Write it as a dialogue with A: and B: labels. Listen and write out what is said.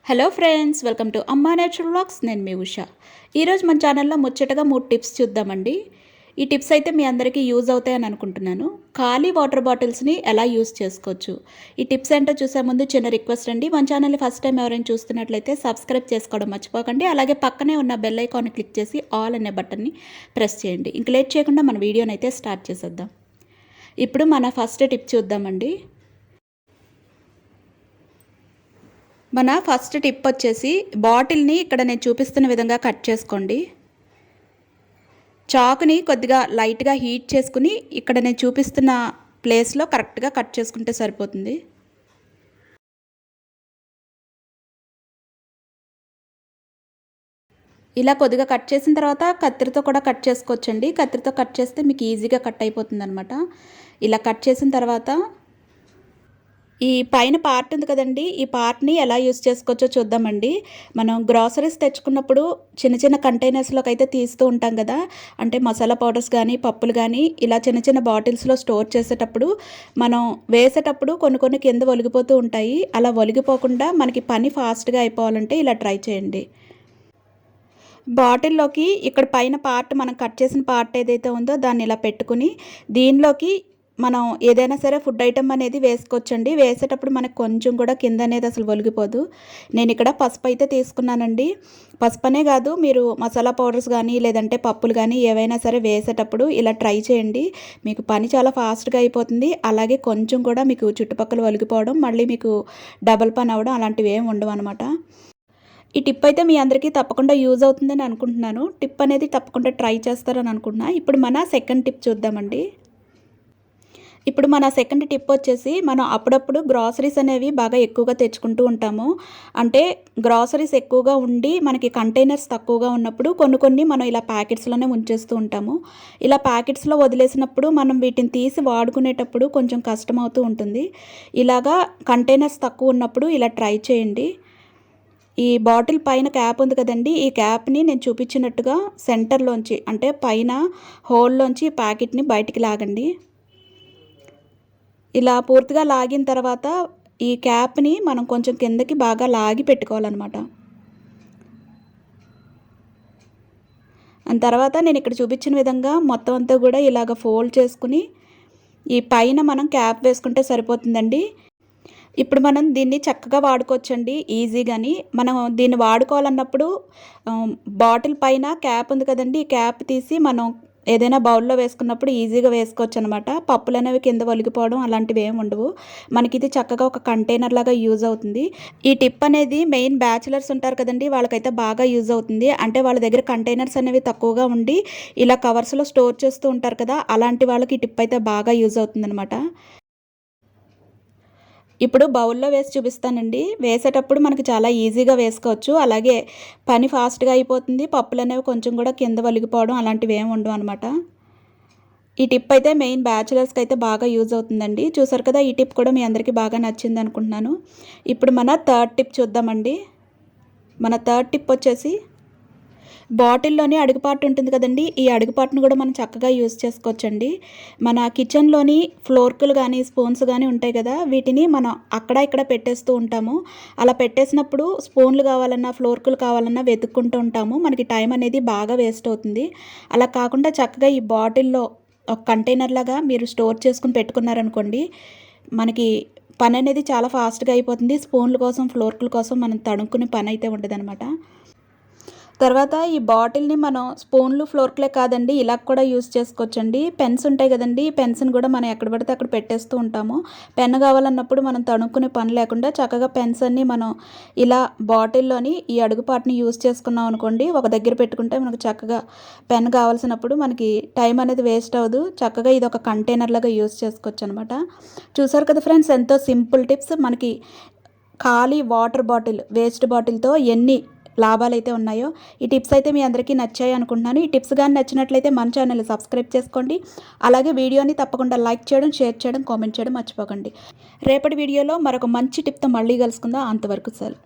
A: Hello friends, welcome to అమ్మా natural vlogs. నేను మీ ఉషా. ఈరోజు మన ఛానల్లో ముచ్చటగా 3 టిప్స్ చూద్దామండి. ఈ టిప్స్ అయితే మీ అందరికీ యూజ్ అవుతాయని అనుకుంటున్నాను. ఖాళీ వాటర్ బాటిల్స్ని ఎలా యూజ్ చేసుకోవచ్చు, ఈ టిప్స్ ఏంటో చూసే ముందు చిన్న రిక్వెస్ట్ అండి. మన ఛానల్ని ఫస్ట్ టైం ఎవరైనా చూస్తున్నట్లయితే సబ్స్క్రైబ్ చేసుకోవడం మర్చిపోకండి. అలాగే పక్కనే ఉన్న బెల్ ఐకాన్ని క్లిక్ చేసి ఆల్ అనే బటన్ని ప్రెస్ చేయండి. ఇంక లేట్ చేయకుండా మన వీడియోని అయితే స్టార్ట్ చేసేద్దాం. ఇప్పుడు మన ఫస్ట్ టిప్ చూద్దామండి. మన ఫస్ట్ టిప్ వచ్చేసి, బాటిల్ని ఇక్కడ నేను చూపిస్తున్న విధంగా కట్ చేసుకోండి. చాకుని కొద్దిగా లైట్గా హీట్ చేసుకుని ఇక్కడ నేను చూపిస్తున్న ప్లేస్లో కరెక్ట్గా కట్ చేసుకుంటే సరిపోతుంది. ఇలా కొద్దిగా కట్ చేసిన తర్వాత కత్తిరితో కూడా కట్ చేసుకోవచ్చండి. కత్తిరితో కట్ చేస్తే మీకు ఈజీగా కట్ అయిపోతుంది అనమాట. ఇలా కట్ చేసిన తర్వాత ఈ పైన పార్ట్ ఉంది కదండి, ఈ పార్ట్ని ఎలా యూస్ చేసుకోవచ్చో చూద్దామండి. మనం గ్రాసరీస్ తెచ్చుకున్నప్పుడు చిన్న చిన్న కంటైనర్స్లోకి అయితే తీస్తూ ఉంటాం కదా. అంటే మసాలా పౌడర్స్ కానీ పప్పులు కానీ ఇలా చిన్న చిన్న బాటిల్స్లో స్టోర్ చేసేటప్పుడు మనం వేసేటప్పుడు కొన్ని కింద ఒలిగిపోతూ ఉంటాయి. అలా ఒలిగిపోకుండా మనకి పని ఫాస్ట్గా అయిపోవాలంటే ఇలా ట్రై చేయండి. బాటిల్లోకి ఇక్కడ పైన పార్ట్ మనం కట్ చేసిన పార్ట్ ఏదైతే ఉందో దాన్ని ఇలా పెట్టుకుని దీనిలోకి మనం ఏదైనా సరే ఫుడ్ ఐటమ్ అనేది వేసుకోవచ్చండి. వేసేటప్పుడు మనకు కొంచెం కూడా కింద అనేది అసలు ఒలిగిపోదు. నేను ఇక్కడ పసుపు అయితే తీసుకున్నానండి. పసుపనే కాదు, మీరు మసాలా పౌడర్స్ కానీ లేదంటే పప్పులు కానీ ఏవైనా సరే వేసేటప్పుడు ఇలా ట్రై చేయండి. మీకు పని చాలా ఫాస్ట్గా అయిపోతుంది. అలాగే కొంచెం కూడా మీకు చుట్టుపక్కల ఒలిగిపోవడం, మళ్ళీ మీకు డబల్ పని అవ్వడం అలాంటివి ఏమి ఉండవు అనమాట. ఈ టిప్ అయితే మీ అందరికీ తప్పకుండా యూజ్ అవుతుందని అనుకుంటున్నాను. టిప్ అనేది తప్పకుండా ట్రై చేస్తారని అనుకుంటున్నాను. ఇప్పుడు మన సెకండ్ టిప్ చూద్దామండి. ఇప్పుడు మన సెకండ్ టిప్ వచ్చేసి, మనం అప్పుడప్పుడు గ్రాసరీస్ అనేవి బాగా ఎక్కువగా తెచ్చుకుంటూ ఉంటాము. అంటే గ్రాసరీస్ ఎక్కువగా ఉండి మనకి కంటైనర్స్ తక్కువగా ఉన్నప్పుడు కొన్ని మనం ఇలా ప్యాకెట్స్లోనే ఉంచేస్తూ ఉంటాము. ఇలా ప్యాకెట్స్లో వదిలేసినప్పుడు మనం వీటిని తీసి వాడుకునేటప్పుడు కొంచెం కష్టం అవుతూ ఉంటుంది. ఇలాగా కంటైనర్స్ తక్కువ ఉన్నప్పుడు ఇలా ట్రై చేయండి. ఈ బాటిల్ పైన క్యాప్ ఉంది కదండి, ఈ క్యాప్ని నేను చూపించినట్టుగా సెంటర్లోంచి అంటే పైన హోల్లోంచి ప్యాకెట్ని బయటికి లాగండి. ఇలా పూర్తిగా లాగిన తర్వాత ఈ క్యాప్ని మనం కొంచెం కిందకి బాగా లాగి పెట్టుకోవాలన్నమాట. తర్వాత నేను ఇక్కడ చూపించిన విధంగా మొత్తం అంతా కూడా ఇలాగ ఫోల్డ్ చేసుకుని ఈ పైన మనం క్యాప్ వేసుకుంటే సరిపోతుందండి. ఇప్పుడు మనం దీన్ని చక్కగా వాడుకోవచ్చండి ఈజీగాని. మనం దీన్ని వాడుకోవాలన్నప్పుడు బాటిల్ పైన క్యాప్ ఉంది కదండి, ఈ క్యాప్ తీసి మనం ఏదైనా బౌల్లో వేసుకున్నప్పుడు ఈజీగా వేసుకోవచ్చు అనమాట. పప్పులు అనేవి కింద ఒలిగిపోవడం అలాంటివి ఏమి ఉండవు. మనకి ఇది చక్కగా ఒక కంటైనర్ లాగా యూజ్ అవుతుంది. ఈ టిప్ అనేది మెయిన్ బ్యాచిలర్స్ ఉంటారు కదండి, వాళ్ళకైతే బాగా యూజ్ అవుతుంది. అంటే వాళ్ళ దగ్గర కంటైనర్స్ అనేవి తక్కువగా ఉండి ఇలా కవర్స్లో స్టోర్ చేస్తూ ఉంటారు కదా, అలాంటి వాళ్ళకి ఈ టిప్ అయితే బాగా యూజ్ అవుతుంది అనమాట. ఇప్పుడు బౌల్లో వేసి చూపిస్తానండి. వేసేటప్పుడు మనకి చాలా ఈజీగా వేసుకోవచ్చు. అలాగే పని ఫాస్ట్గా అయిపోతుంది. పప్పులు అనేవి కొంచెం కూడా కింద వలిగిపోవడం అలాంటివి ఏమి ఉండవు అనమాట. ఈ టిప్ అయితే మెయిన్ బ్యాచిలర్స్కి అయితే బాగా యూజ్ అవుతుందండి. చూసారు కదా, ఈ టిప్ కూడా మీ అందరికీ బాగా నచ్చింది అనుకుంటున్నాను. ఇప్పుడు మన థర్డ్ టిప్ చూద్దామండి. మన థర్డ్ టిప్ వచ్చేసి, బాటిల్లోని అడుగుపాటు ఉంటుంది కదండి, ఈ అడుగుపాటును కూడా మనం చక్కగా యూజ్ చేసుకోవచ్చండి. మన కిచెన్లోని ఫ్లోర్కులు కానీ స్పూన్స్ కానీ ఉంటాయి కదా, వీటిని మనం అక్కడ ఇక్కడ పెట్టేస్తూ ఉంటాము. అలా పెట్టేసినప్పుడు స్పూన్లు కావాలన్నా ఫ్లోర్కులు కావాలన్నా వెతుక్కుంటూ ఉంటాము. మనకి టైం అనేది బాగా వేస్ట్ అవుతుంది. అలా కాకుండా చక్కగా ఈ బాటిల్లో ఒక కంటైనర్ లాగా మీరు స్టోర్ చేసుకుని పెట్టుకున్నారనుకోండి, మనకి పని అనేది చాలా ఫాస్ట్గా అయిపోతుంది. స్పూన్ల కోసం ఫ్లోర్కుల కోసం మనం తడుక్కునే పని అయితే ఉండదన్నమాట. తర్వాత ఈ బాటిల్ని మనం స్పూన్లు ఫ్లోర్క్లే కాదండి, ఇలా కూడా యూస్ చేసుకోవచ్చండి. పెన్స్ ఉంటాయి కదండి, పెన్స్ని కూడా మనం ఎక్కడ పడితే అక్కడ పెట్టేస్తూ ఉంటాము. పెన్ కావాలన్నప్పుడు మనం తణుక్కునే పని లేకుండా చక్కగా పెన్స్ అన్నీ మనం ఇలా బాటిల్లోని ఈ అడుగుపాటుని యూస్ చేసుకున్నాం అనుకోండి, ఒక దగ్గర పెట్టుకుంటే మనకు చక్కగా పెన్ కావాల్సినప్పుడు మనకి టైం అనేది వేస్ట్ అవ్వదు. చక్కగా ఇది ఒక కంటైనర్ లాగా యూస్ చేసుకోవచ్చు అనమాట. చూసారు కదా ఫ్రెండ్స్, ఎంతో సింపుల్ టిప్స్. మనకి ఖాళీ వాటర్ బాటిల్, వేస్ట్ బాటిల్తో ఎన్ని లాభాలు అయితే ఉన్నాయో. ఈ టిప్స్ అయితే మీ అందరికీ నచ్చాయి అనుకుంటున్నాను. ఈ టిప్స్ కానీ నచ్చినట్లయితే మన ఛానల్ని సబ్స్క్రైబ్ చేసుకోండి. అలాగే వీడియోని తప్పకుండా లైక్ చేయడం, షేర్ చేయడం, కామెంట్ చేయడం మర్చిపోకండి. రేపటి వీడియోలో మరొక మంచి టిప్తో మళ్ళీ కలుసుకుందాం. అంతవరకు సెలవు.